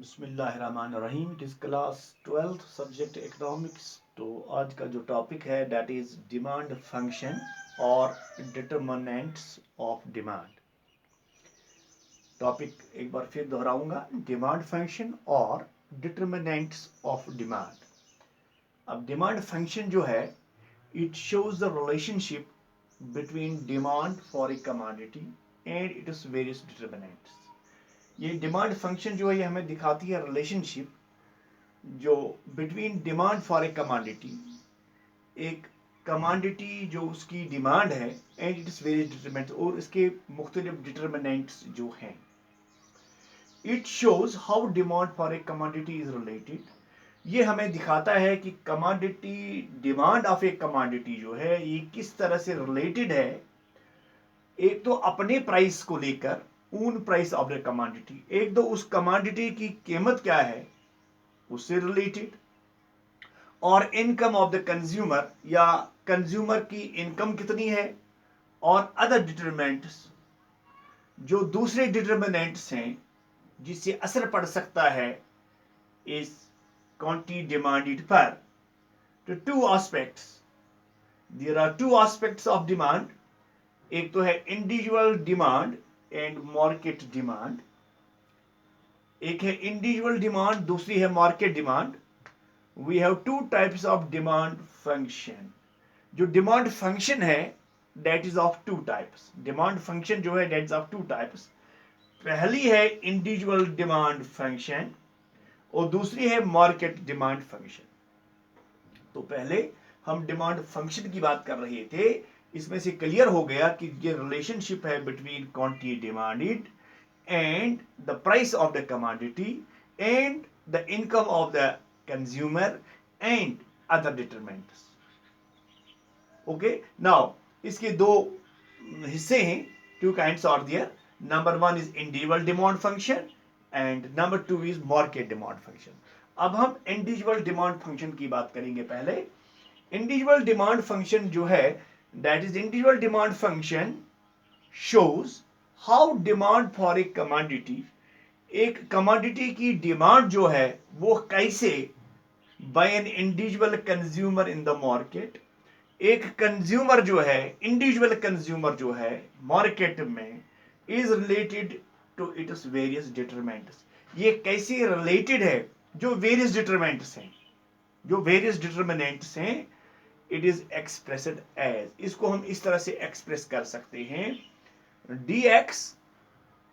बिस्मिल्लाहिर्रहमानिर्रहीम। It is class 12th subject economics. तो आज का जो टॉपिक है दैट इज़ डिमांड फंक्शन और डिटरमिनेंट्स ऑफ डिमांड। टॉपिक एक बार फिर दोहराऊंगा, डिमांड फंक्शन और डिटरमिनेंट्स ऑफ डिमांड। अब डिमांड फंक्शन जो है it shows the relationship between demand for a commodity and it is various determinants. ये डिमांड फंक्शन जो है ये हमें दिखाती है रिलेशनशिप जो between demand for a commodity, एक कमोडिटी जो उसकी डिमांड है and it is various determinants, और इसके मुख्तलिफ डिटरमिनेंट्स जो हैं। It shows how demand for a commodity is related. ये हमें दिखाता है कि commodity, demand of A commodity जो है ये किस तरह से रिलेटेड है, एक तो अपने प्राइस को लेकर, ऊन प्राइस ऑफ द कमोडिटी, एक तो उस कमोडिटी की कीमत क्या है उससे रिलेटेड, और इनकम ऑफ द कंज्यूमर या कंज्यूमर की इनकम कितनी है, और अदर डिटरमिनेंट्स जो दूसरे डिटरमिनेंट्स हैं जिससे असर पड़ सकता है इस क्वांटिटी डिमांडेड पर। तो two aspects, there are two aspects of demand. एक तो है individual demand and market demand. एक है इंडिविजुअल डिमांड, दूसरी है market demand. We have two types of demand function. जो डिमांड फंक्शन है that is of two types. Demand function जो है that is of two types. पहली है इंडिविजुअल डिमांड फंक्शन और दूसरी है मार्केट डिमांड फंक्शन। तो पहले हम डिमांड फंक्शन की बात कर रहे थे, इसमें से क्लियर हो गया कि ये रिलेशनशिप है between quantity demanded and the price of the commodity and the income of the consumer and other determinants. Okay, now इसके दो हिस्से हैं, two kinds are there. Number one is individual demand function and number two is market demand function. अब हम individual demand function की बात करेंगे। पहले इंडिविजुअल डिमांड फंक्शन जो है that is individual demand function shows how demand for a commodity, एक commodity की डिमांड जो है वो कैसे by an individual consumer in the market, एक कंज्यूमर जो है, इंडिविजुअल कंज्यूमर जो है मार्केट में, is related to its various determinants. ये कैसे रिलेटेड है, जो वेरियस डिटरमिनेंट्स हैं, जो वेरियस डिटरमिनेंट्स हैं, इट इज एक्सप्रेस्ड एज, इसको हम इस तरह से एक्सप्रेस कर सकते हैं, dx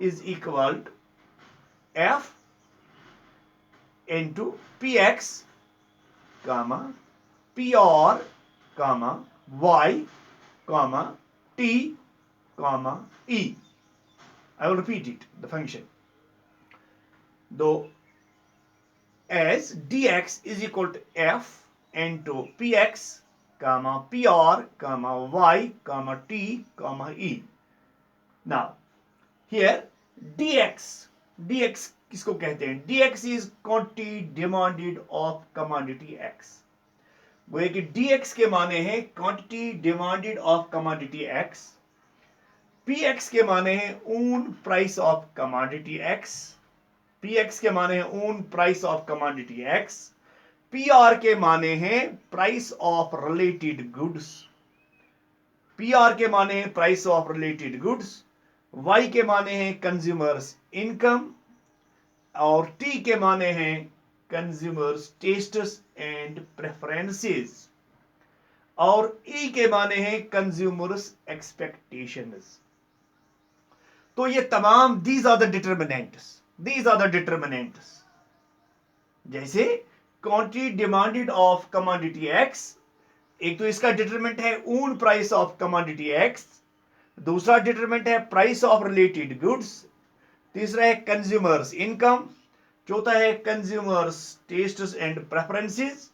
is equal f into px comma pr comma y comma t comma e. I will repeat it, the function. Though as dx is equal to f into px comma pr comma y comma t comma e. Now here dx किसको कहते हैं, dx is quantity demanded of commodity x। वो कि dx के माने हैं quantity demanded of commodity x, px के माने हैं ऊन price of commodity x, px के माने हैं ऊन price of commodity x, pr के माने हैं price of related goods, pr के माने हैं price of related goods, y के माने हैं कंज्यूमर्स इनकम, और t के माने हैं कंज्यूमर्स टेस्ट्स एंड प्रेफरेंसेस, और ई के माने हैं कंज्यूमर्स एक्सपेक्टेशंस। तो ये तमाम these are the determinants, these are the determinants. जैसे quantity demanded of commodity X, एक तो इसका डिटरमिनेंट है own price of commodity X, दूसरा डिटरमिनेंट है प्राइस ऑफ रिलेटेड गुड्स, तीसरा है कंज्यूमर्स इनकम, चौथा है कंज्यूमर्स टेस्ट्स एंड प्रेफरेंसेस,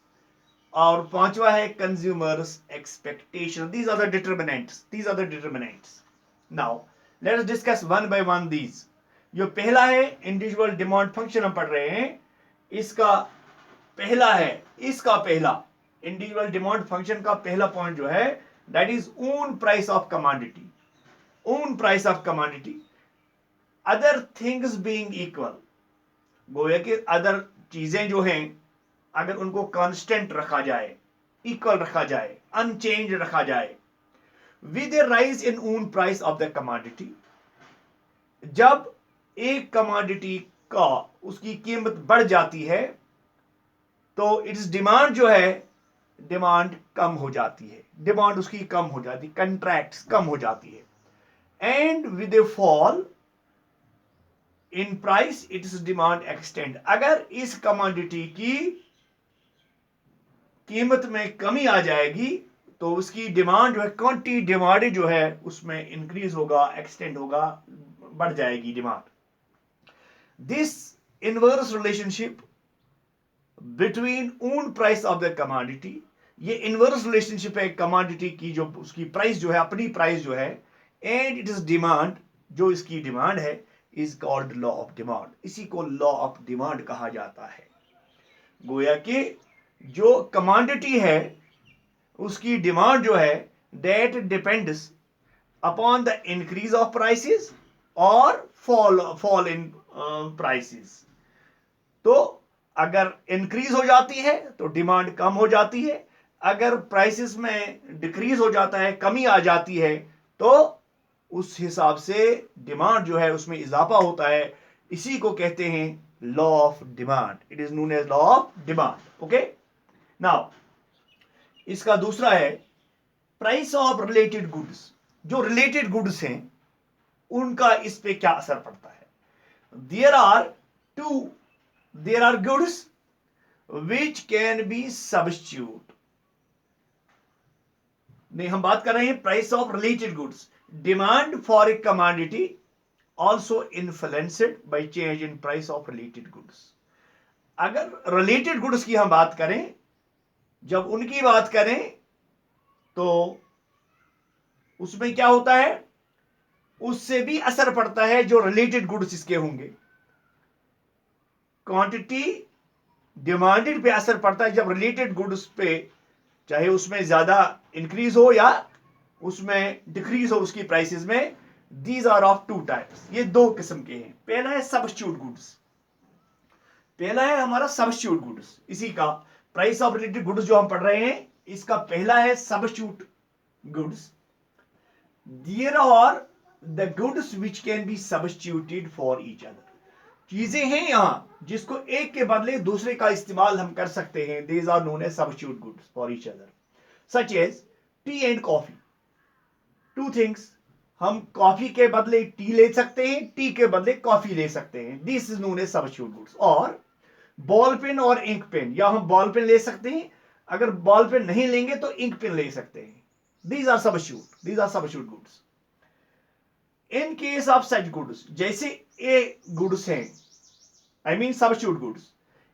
और पांचवा है consumers expectation. These are the determinants, these are the determinants. Now let us discuss one by one these. जो पहला है इंडिविजुअल डिमांड फंक्शन हम पढ़ रहे हैं, इसका पहला है, इसका पहला इंडिविजुअल डिमांड फंक्शन का पहला पॉइंट जो है that is own price of commodity, own price of commodity, other things being equal, गोया कि अदर चीजें जो हैं अगर उनको कांस्टेंट रखा जाए, इक्वल रखा जाए, अनचेंज रखा जाए, विद ए राइज इन ऊन प्राइस ऑफ द कमोडिटी, जब एक कमोडिटी का उसकी कीमत बढ़ जाती है तो इट्स डिमांड जो है, डिमांड कम हो जाती है, डिमांड उसकी कम हो जाती है, कंट्रैक्ट्स कम हो जाती है। And with A fall in price it's demand extend, अगर इस कमोडिटी की कीमत में कमी आ जाएगी तो उसकी डिमांड जो है, क्वांटिटी डिमांड जो है उसमें इंक्रीज होगा, एक्सटेंड होगा, बढ़ जाएगी demand. This inverse relationship between ऊन प्राइस ऑफ द कमोडिटी, ये इनवर्स रिलेशनशिप है कमोडिटी की, जो उसकी प्राइस जो है, अपनी प्राइस जो है, एंड इट इज डिमांड, जो इसकी डिमांड है, is called law of demand, इसी को लॉ ऑफ डिमांड कहा जाता है। गोया कि जो कमोडिटी है उसकी डिमांड जो है, that depends upon the increase of prices और फॉल इन प्राइसेस। तो अगर इंक्रीज हो जाती है तो डिमांड कम हो जाती है, अगर प्राइसेस में डिक्रीज हो जाता है, कमी आ जाती है, तो उस हिसाब से डिमांड जो है उसमें इजाफा होता है। इसी को कहते हैं law of demand, it is known as law of demand. Okay, now इसका दूसरा है प्राइस ऑफ रिलेटेड गुड्स। जो रिलेटेड गुड्स हैं उनका इस पे क्या असर पड़ता है। There are goods which can be substitute, नहीं, हम बात कर रहे हैं price of related goods. Demand for a commodity also influenced by change in price of related goods. अगर रिलेटेड गुड्स की हम बात करें, जब उनकी बात करें तो उसमें क्या होता है, उससे भी असर पड़ता है जो रिलेटेड गुड्स इसके होंगे। क्वांटिटी डिमांडेड पे असर पड़ता है जब रिलेटेड गुड्स पे, चाहे उसमें ज्यादा इंक्रीज हो या उसमें डिक्रीज हो उसकी प्राइसेस में। These are of two types, ये दो किस्म के हैं। पहला है सब्स्टिट्यूट गुड्स, पहला है हमारा सब्स्टिट्यूट गुड्स। इसी का प्राइस ऑफ रिलेटेड गुड्स जो हम पढ़ रहे हैं, इसका पहला है substitute goods. There are the goods which can be substituted for each other, चीजें हैं यहां जिसको एक के बदले दूसरे का इस्तेमाल हम कर सकते हैं। These are known as substitute goods for each other, such as tea and coffee. Two things, हम कॉफी के बदले टी ले सकते हैं, टी के बदले कॉफी ले सकते हैं। This is known as substitute goods. और बॉल पेन और इंक पेन, या हम बॉल पेन ले सकते हैं, अगर बॉल पेन नहीं लेंगे तो इंक पेन ले सकते हैं। These are substitute goods. In case of such goods, जैसे ए गुड्स हैं, I mean substitute goods,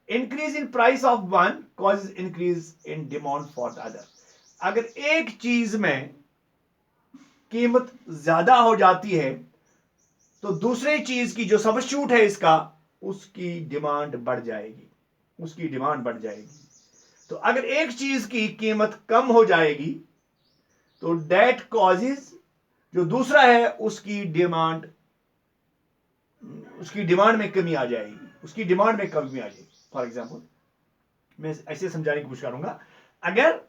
increase in price of one causes increase in demand for the other. अगर एक चीज में कीमत ज्यादा हो जाती है तो दूसरे चीज की जो सब्स्टिट्यूट है इसका, उसकी डिमांड बढ़ जाएगी, उसकी डिमांड बढ़ जाएगी। तो अगर एक चीज की कीमत कम हो जाएगी तो दैट कॉजेज, जो दूसरा है उसकी डिमांड में कमी आ जाएगी, उसकी डिमांड में कमी आ जाएगी। फॉर एग्जाम्पल, मैं ऐसे समझाने की कोशिश करूंगा। अगर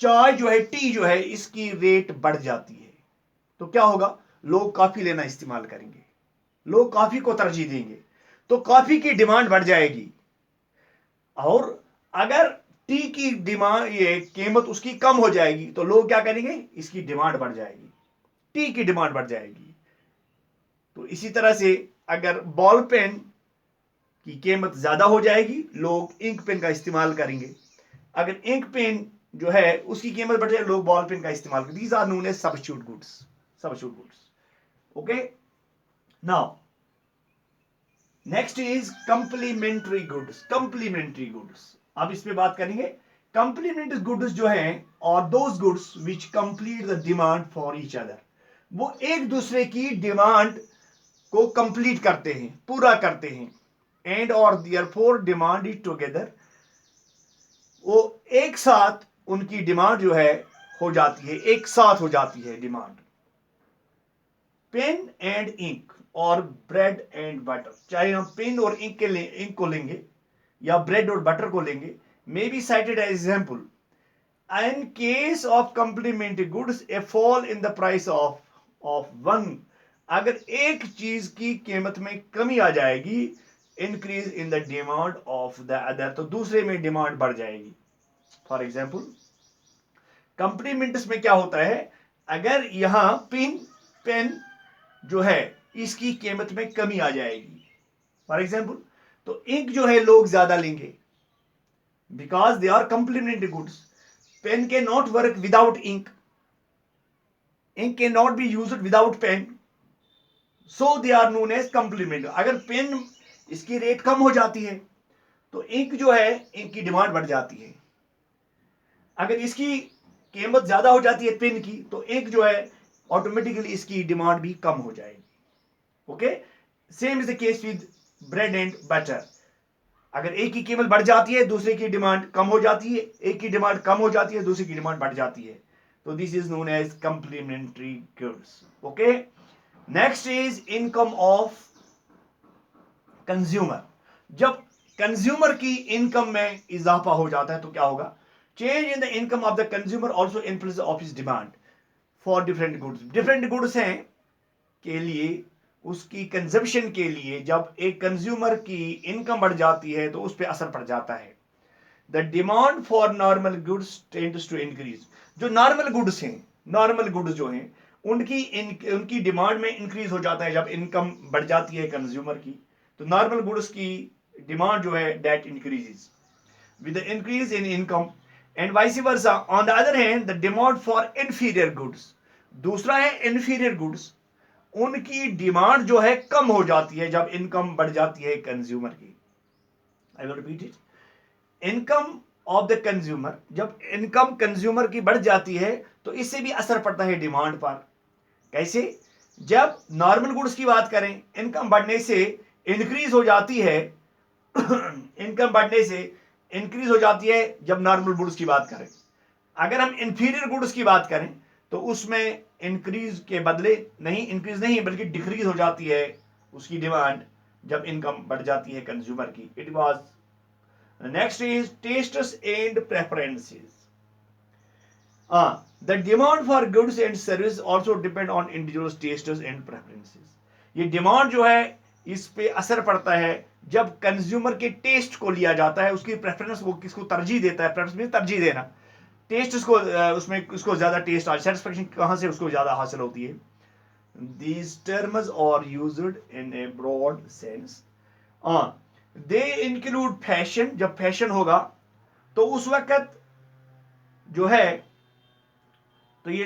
चाय जो है, टी जो है, इसकी रेट बढ़ जाती है तो क्या होगा, लोग कॉफी लेना इस्तेमाल करेंगे, लोग कॉफी को तरजीह देंगे, तो कॉफी की डिमांड बढ़ जाएगी। और अगर टी की डिमांड, ये कीमत उसकी कम हो जाएगी तो लोग क्या करेंगे, इसकी डिमांड बढ़ जाएगी, टी की डिमांड बढ़ जाएगी। तो इसी तरह से अगर बॉल पेन की कीमत ज्यादा हो जाएगी, लोग इंक पेन का इस्तेमाल करेंगे। अगर इंक पेन जो है उसकी कीमत बढ़ जाए, लोग बॉल पेन का इस्तेमाल करेंगे। These are known as substitute goods. Okay, now next is complementary goods. अब इस पे बात करेंगे। कंप्लीमेंट्री गुड्स जो हैं, और those goods which complete the demand for each other, वो एक दूसरे की डिमांड को कंप्लीट करते हैं, पूरा करते हैं। एंड और देयरफॉर डिमांड इज टुगेदर, वो एक साथ उनकी डिमांड जो है हो जाती है, एक साथ हो जाती है डिमांड। पेन एंड इंक और ब्रेड एंड बटर, चाहे हम पेन और इंक को लेंगे या ब्रेड और बटर को लेंगे, may be cited as example in case of complementary goods a fall in the price of one, अगर एक चीज की कीमत में कमी आ जाएगी, increase in the demand of the other, तो दूसरे में डिमांड बढ़ जाएगी। फॉर एग्जाम्पल कंप्लीमेंट्स में क्या होता है, अगर यहां पेन जो है इसकी कीमत में कमी आ जाएगी फॉर एग्जाम्पल, तो इंक जो है लोग ज्यादा लेंगे because they are complementary goods. Pen can not work without ink, ink can not be used without pen, so they are known as complement. अगर पेन इसकी रेट कम हो जाती है तो इंक जो है इंक की डिमांड बढ़ जाती है, अगर इसकी कीमत ज्यादा हो जाती है पेन की तो इंक जो है ऑटोमेटिकली इसकी डिमांड भी कम हो जाएगी। Okay, same is the case with bread and butter, अगर एक की कीमत बढ़ जाती है दूसरे की डिमांड कम हो जाती है, एक की डिमांड कम हो जाती है दूसरे की डिमांड बढ़ जाती है, तो this is known as complementary goods. Okay, next is income of consumer. जब कंज्यूमर की इनकम में इजाफा हो जाता है तो क्या होगा, change in the income of the consumer also influence of his demand for different goods. Different goods हैं के लिए, उसकी कंजप्शन के लिए जब एक कंज्यूमर की इनकम बढ़ जाती है तो उस पर असर पड़ जाता है। The demand for normal goods tends to increase. जो नॉर्मल गुड्स हैं, नॉर्मल गुड्स जो हैं उनकी डिमांड में इंक्रीज हो जाता है जब इनकम बढ़ जाती है कंज्यूमर की, तो नॉर्मल गुड्स की डिमांड जो है that increases with the increase in income and vice versa. On the other hand the demand for inferior goods, दूसरा है इंफीरियर गुड्स, उनकी डिमांड जो है कम हो जाती है जब इनकम बढ़ जाती है कंज्यूमर की। I will repeat it, income of the consumer, जब इनकम कंज्यूमर की बढ़ जाती है तो इससे भी असर पड़ता है डिमांड पर। कैसे, जब नॉर्मल गुड्स की बात करें इनकम बढ़ने से इंक्रीज हो जाती है इनकम बढ़ने से इंक्रीज हो जाती है जब नॉर्मल गुड्स की बात करें। अगर हम इंफीरियर गुड्स की बात करें तो उसमें इंक्रीज के बदले नहीं, इंक्रीज नहीं बल्कि डिक्रीज हो जाती है उसकी डिमांड जब इनकम बढ़ जाती है कंज्यूमर की। It was next is tests and preferences. The demand for goods and service also depend on individuals tests and preferences. ये डिमांड जो है इस पे असर पड़ता है जब कंज्यूमर के टेस्ट को लिया जाता है, उसकी प्रेफरेंस, वो किसको तरजीह देता है, प्रेफरेंस में तरजीह देना, टेस्ट उसको उसमें उसको ज्यादा टेस्ट सेटिस्फेक्शन कहां से उसको ज्यादा हासिल होती है। These terms are used in a broad sense. They include fashion, जब फैशन होगा तो उस वक्त जो है, तो ये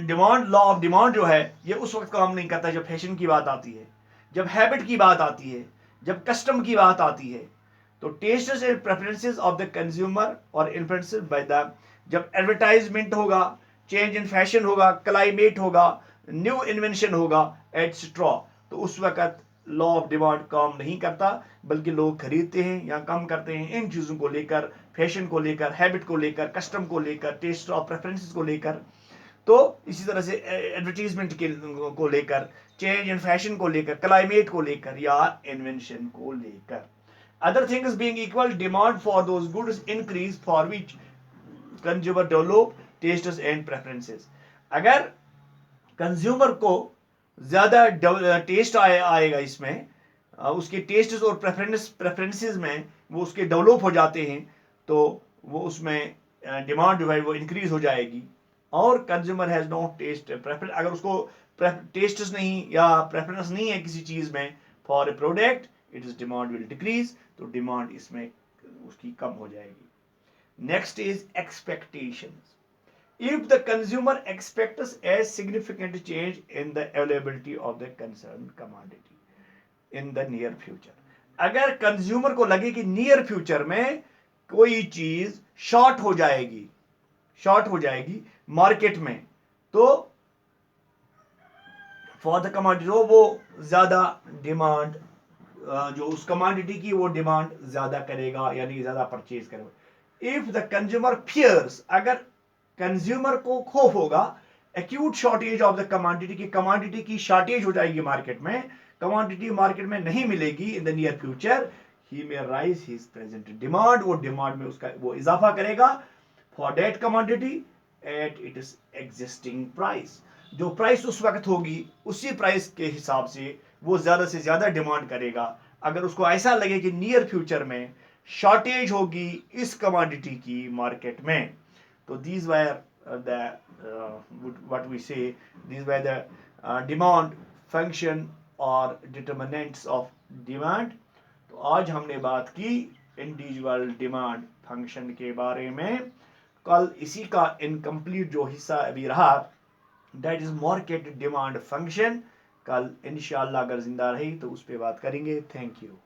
डिमांड, लॉ ऑफ डिमांड जो है ये उस वक्त काम नहीं करता जब फैशन की बात आती है, जब हैबिट की बात आती है, जब कस्टम की बात आती है। तो tests and preferences of the consumer और इन्फ्लुएंस्ड बाय द, जब एडवर्टाइजमेंट होगा, चेंज इन फैशन होगा, क्लाइमेट होगा, न्यू इन्वेंशन होगा एटसेट्रा, तो उस वक्त लॉ ऑफ डिमांड काम नहीं करता, बल्कि लोग खरीदते हैं या कम करते हैं इन चीज़ों को लेकर, फैशन को लेकर, हैबिट को लेकर, कस्टम को लेकर, टेस्ट ऑफ प्रेफरेंसेस को लेकर। तो इसी तरह से एडवर्टीजमेंट के को लेकर, चेंज इन फैशन को लेकर, क्लाइमेट को लेकर या इन्वेंशन को लेकर। Other things being equal, demand for those goods increase for which consumer develop tests and preferences. अगर कंज्यूमर को ज्यादा टेस्ट आएगा इसमें, उसके टेस्ट और प्रेफरेंसेस में वो उसके डेवलप हो जाते हैं, तो वो उसमें डिमांड जो है वो इंक्रीज हो जाएगी। और consumer has no taste preference, अगर उसको टेस्ट नहीं या प्रेफरेंस नहीं है किसी चीज में for a product, it is demand will decrease, तो डिमांड इसमें उसकी कम हो जाएगी। Next is expectations. If the consumer expects a significant change in the availability of the concerned commodity in the near future, अगर कंज्यूमर को लगे कि near future में कोई चीज शॉर्ट हो जाएगी मार्केट में, तो फॉर द कमोडिटी वो ज्यादा डिमांड, जो उस कमोडिटी की वो डिमांड ज्यादा करेगा, यानी ज्यादा परचेज करेगा। इफ द कंज्यूमर फियर्स, अगर कंज्यूमर को खौफ होगा acute shortage of the commodity की कमोडिटी की शॉर्टेज हो जाएगी मार्केट में, कमोडिटी मार्केट में नहीं मिलेगी in the near future, he may rise his present demand, वो डिमांड में उसका वो इजाफा करेगा for that commodity at its existing price, जो प्राइस उस वक्त होगी उसी प्राइस के हिसाब से वो ज्यादा से ज्यादा डिमांड करेगा। अगर उसको ऐसा लगे कि नियर फ्यूचर में शॉर्टेज होगी इस कमोडिटी की मार्केट में, तो these wire the what we say, these were the demand function और determinants of demand। तो आज हमने बात की इंडिविजुअल डिमांड फंक्शन के बारे में। कल इसी का इनकम्प्लीट जो हिस्सा अभी रहा, that is market demand function, कल इंशाल्लाह अगर जिंदा रही तो उस पर बात करेंगे। Thank you.